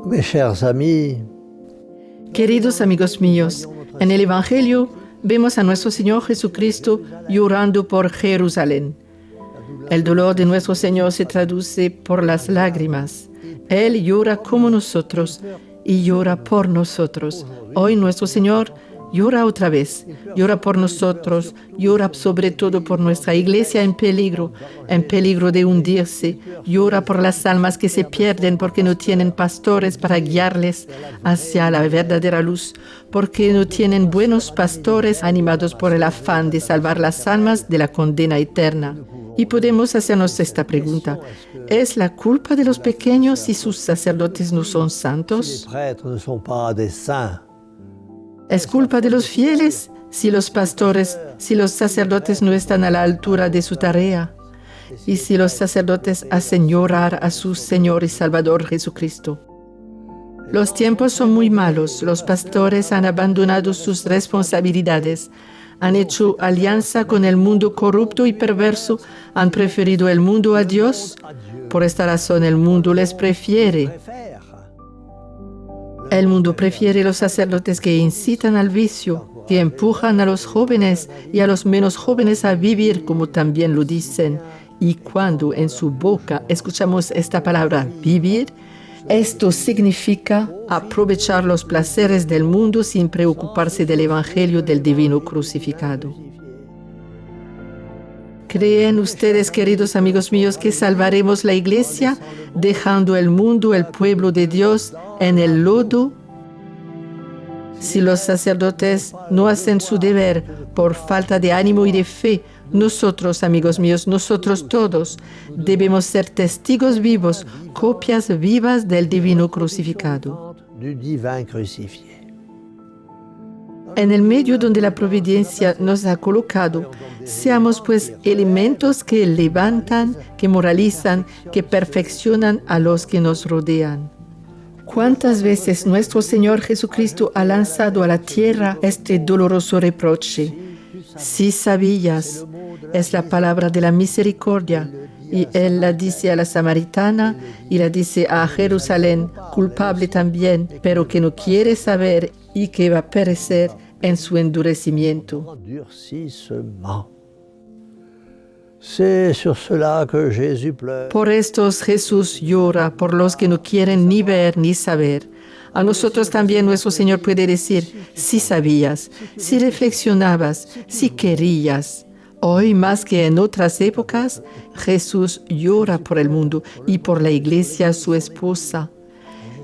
Mes chers amis, Queridos amigos míos, en el Evangelio vemos a nuestro Señor Jesucristo llorando por Jerusalén. El dolor de nuestro Señor se traduce por las lágrimas. Él llora como nosotros y llora por nosotros. Hoy nuestro Señor llora otra vez, llora por nosotros, llora sobre todo por nuestra iglesia en peligro de hundirse, llora por las almas que se pierden porque no tienen pastores para guiarles hacia la verdadera luz, porque no tienen buenos pastores animados por el afán de salvar las almas de la condena eterna. Y podemos hacernos esta pregunta: ¿es la culpa de los pequeños si sus sacerdotes no son santos? les prêtres ne sont pas des saints. ¿Es culpa de los fieles si los pastores, si los sacerdotes no están a la altura de su tarea? Y si los sacerdotes hacen llorar a su Señor y Salvador Jesucristo. Los tiempos son muy malos. Los pastores han abandonado sus responsabilidades, han hecho alianza con el mundo corrupto y perverso, han preferido el mundo a Dios. Por esta razón el mundo les prefiere. El mundo prefiere los sacerdotes que incitan al vicio, que empujan a los jóvenes y a los menos jóvenes a vivir como también lo dicen. Y cuando en su boca escuchamos esta palabra vivir, esto significa aprovechar los placeres del mundo sin preocuparse del Evangelio del Divino Crucificado. ¿Creen ustedes, queridos amigos míos, que salvaremos la Iglesia dejando el mundo, el pueblo de Dios, en el lodo? Si los sacerdotes no hacen su deber por falta de ánimo y de fe, nosotros, amigos míos, nosotros todos, debemos ser testigos vivos, copias vivas del Divino Crucificado. Du divin crucifié. En el medio donde la providencia nos ha colocado, seamos pues elementos que levantan, que moralizan, que perfeccionan a los que nos rodean. ¿Cuántas veces nuestro Señor Jesucristo ha lanzado a la tierra este doloroso reproche? Si sabías, es la palabra de la misericordia, y Él la dice a la samaritana y la dice a Jerusalén, culpable también, pero que no quiere saber y que va a perecer en su endurecimiento. Endurcissement. C'est sur cela que Jésus pleure. Por estos Jesús llora, por los que no quieren ni ver ni saber. A nosotros también nuestro Señor puede decir, si sabías, si reflexionabas, si querías. Hoy, más que en otras épocas, Jesús llora por el mundo y por la iglesia, su esposa.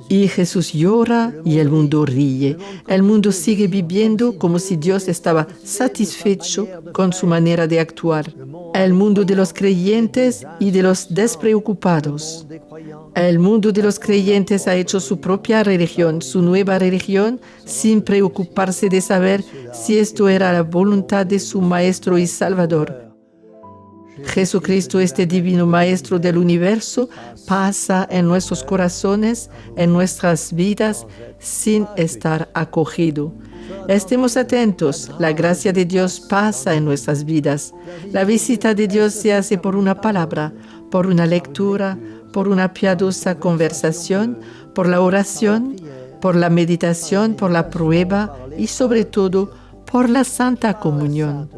Y Jesús llora y el mundo ríe. El mundo sigue viviendo como si Dios estaba satisfecho con su manera de actuar. El mundo de los creyentes y de los despreocupados. El mundo de los creyentes ha hecho su propia religión, su nueva religión, sin preocuparse de saber si esto era la voluntad de su Maestro y Salvador. Jesucristo, este divino Maestro del universo, pasa en nuestros corazones, en nuestras vidas, sin estar acogido. Estemos atentos, la gracia de Dios pasa en nuestras vidas. La visita de Dios se hace por una palabra, por una lectura, por una piadosa conversación, por la oración, por la meditación, por la prueba y sobre todo por la Santa Comunión.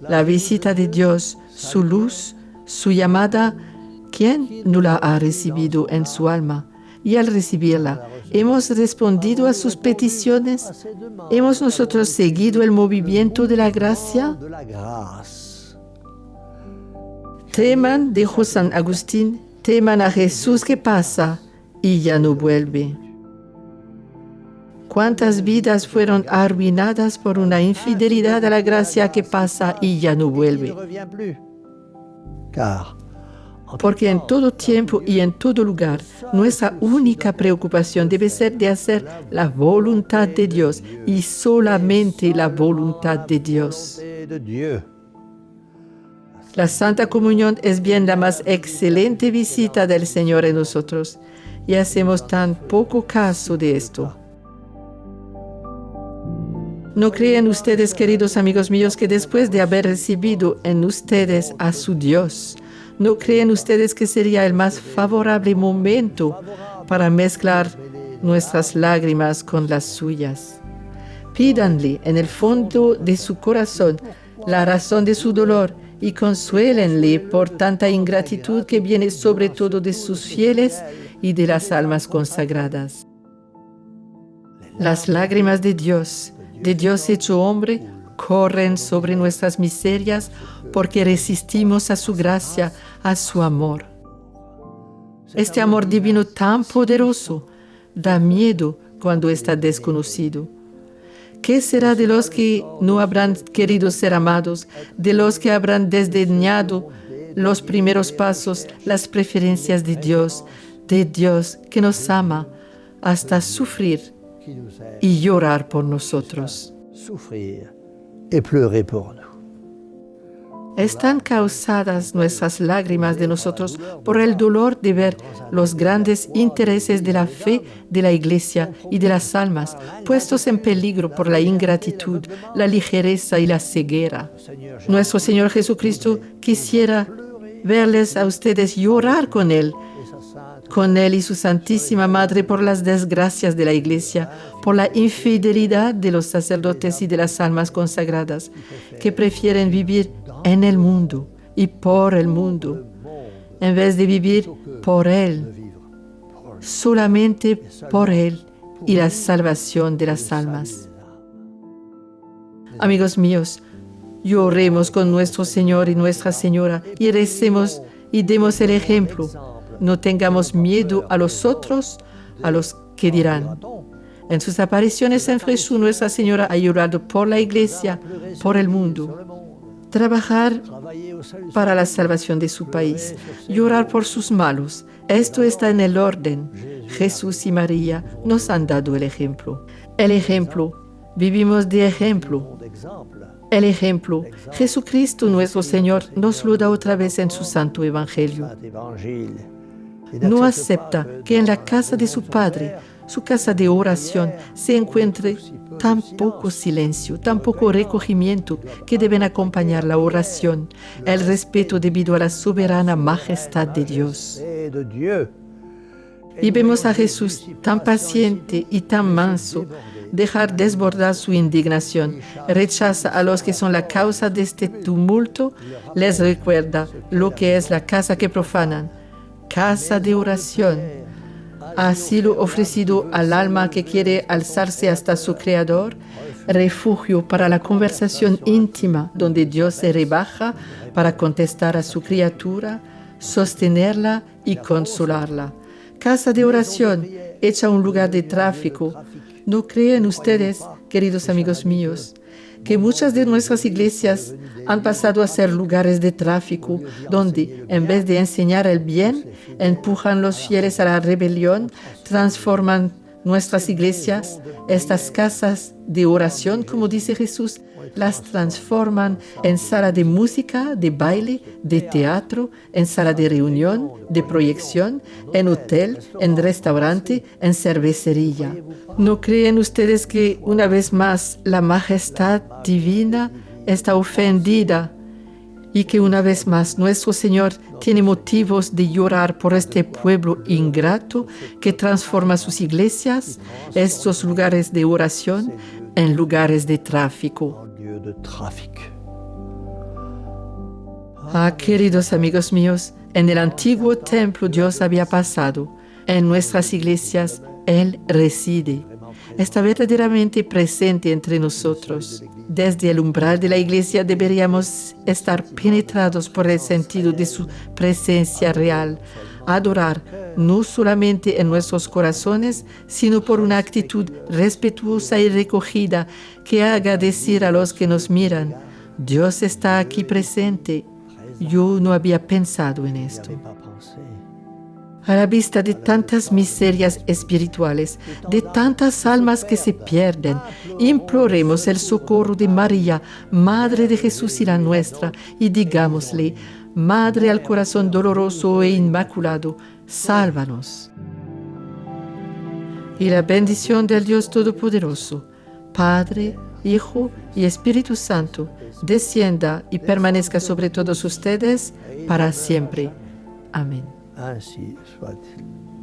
La visita de Dios, su luz, su llamada, ¿quién no la ha recibido en su alma? Y al recibirla, ¿hemos respondido a sus peticiones? ¿Hemos nosotros seguido el movimiento de la gracia? Teman, dijo San Agustín, teman a Jesús que pasa y ya no vuelve. ¿Cuántas vidas fueron arruinadas por una infidelidad a la gracia que pasa y ya no vuelve? Porque en todo tiempo y en todo lugar, nuestra única preocupación debe ser de hacer la voluntad de Dios y solamente la voluntad de Dios. La Santa Comunión es bien la más excelente visita del Señor en nosotros, y hacemos tan poco caso de esto. ¿No creen ustedes, queridos amigos míos, que después de haber recibido en ustedes a su Dios, no creen ustedes que sería el más favorable momento para mezclar nuestras lágrimas con las suyas? Pídanle en el fondo de su corazón la razón de su dolor y consuélenle por tanta ingratitud que viene sobre todo de sus fieles y de las almas consagradas. Las lágrimas de Dios hecho hombre, corren sobre nuestras miserias porque resistimos a su gracia, a su amor. Este amor divino tan poderoso da miedo cuando está desconocido. ¿Qué será de los que no habrán querido ser amados, de los que habrán desdeñado los primeros pasos, las preferencias de Dios que nos ama hasta sufrir y llorar por nosotros? Souffrir et pleurer pour nous. Están causadas nuestras lágrimas de nosotros por el dolor de ver los grandes intereses de la fe de la Iglesia y de las almas puestos en peligro por la ingratitud, la ligereza y la ceguera. Nuestro Señor Jesucristo quisiera verles a ustedes llorar con Él y su Santísima Madre por las desgracias de la Iglesia, por la infidelidad de los sacerdotes y de las almas consagradas, que prefieren vivir en el mundo y por el mundo, en vez de vivir por Él, solamente por Él y la salvación de las almas. Amigos míos, lloremos con nuestro Señor y Nuestra Señora y recemos y demos el ejemplo. No tengamos miedo a los otros, a los que dirán. En sus apariciones en Jesús, Nuestra Señora ha llorado por la Iglesia, por el mundo. Trabajar para la salvación de su país, llorar por sus malos. Esto está en el orden. Jesús y María nos han dado el ejemplo. El ejemplo, vivimos de ejemplo. El ejemplo, Jesucristo nuestro Señor nos lo da otra vez en su Santo Evangelio. No acepta que en la casa de su Padre, su casa de oración, se encuentre tan poco silencio, tan poco recogimiento que deben acompañar la oración, el respeto debido a la soberana majestad de Dios. Y vemos a Jesús tan paciente y tan manso, dejar desbordar su indignación, rechaza a los que son la causa de este tumulto, les recuerda lo que es la casa que profanan, casa de oración, asilo ofrecido al alma que quiere alzarse hasta su Creador, refugio para la conversación íntima donde Dios se rebaja para contestar a su criatura, sostenerla y consolarla. Casa de oración, hecha un lugar de tráfico. ¿No creen ustedes, queridos amigos míos, que muchas de nuestras iglesias han pasado a ser lugares de tráfico, donde, en vez de enseñar el bien, empujan los fieles a la rebelión, transforman nuestras iglesias, estas casas de oración, como dice Jesús, las transforman en sala de música, de baile, de teatro, en sala de reunión, de proyección, en hotel, en restaurante, en cervecería? ¿No creen ustedes que una vez más la majestad divina está ofendida y que una vez más nuestro Señor tiene motivos de llorar por este pueblo ingrato que transforma sus iglesias, estos lugares de oración, en lugares de tráfico? Ah, queridos amigos míos, en el antiguo templo Dios había pasado. En nuestras iglesias Él reside. Está verdaderamente presente entre nosotros. Desde el umbral de la iglesia deberíamos estar penetrados por el sentido de su presencia real, adorar no solamente en nuestros corazones, sino por una actitud respetuosa y recogida que haga decir a los que nos miran: Dios está aquí presente. Yo no había pensado en esto. A la vista de tantas miserias espirituales, de tantas almas que se pierden, imploremos el socorro de María, Madre de Jesús y la nuestra, y digámosle: Madre al corazón doloroso e inmaculado, sálvanos. Y la bendición del Dios Todopoderoso, Padre, Hijo y Espíritu Santo, descienda y permanezca sobre todos ustedes para siempre. Amén. Ainsi soit-il.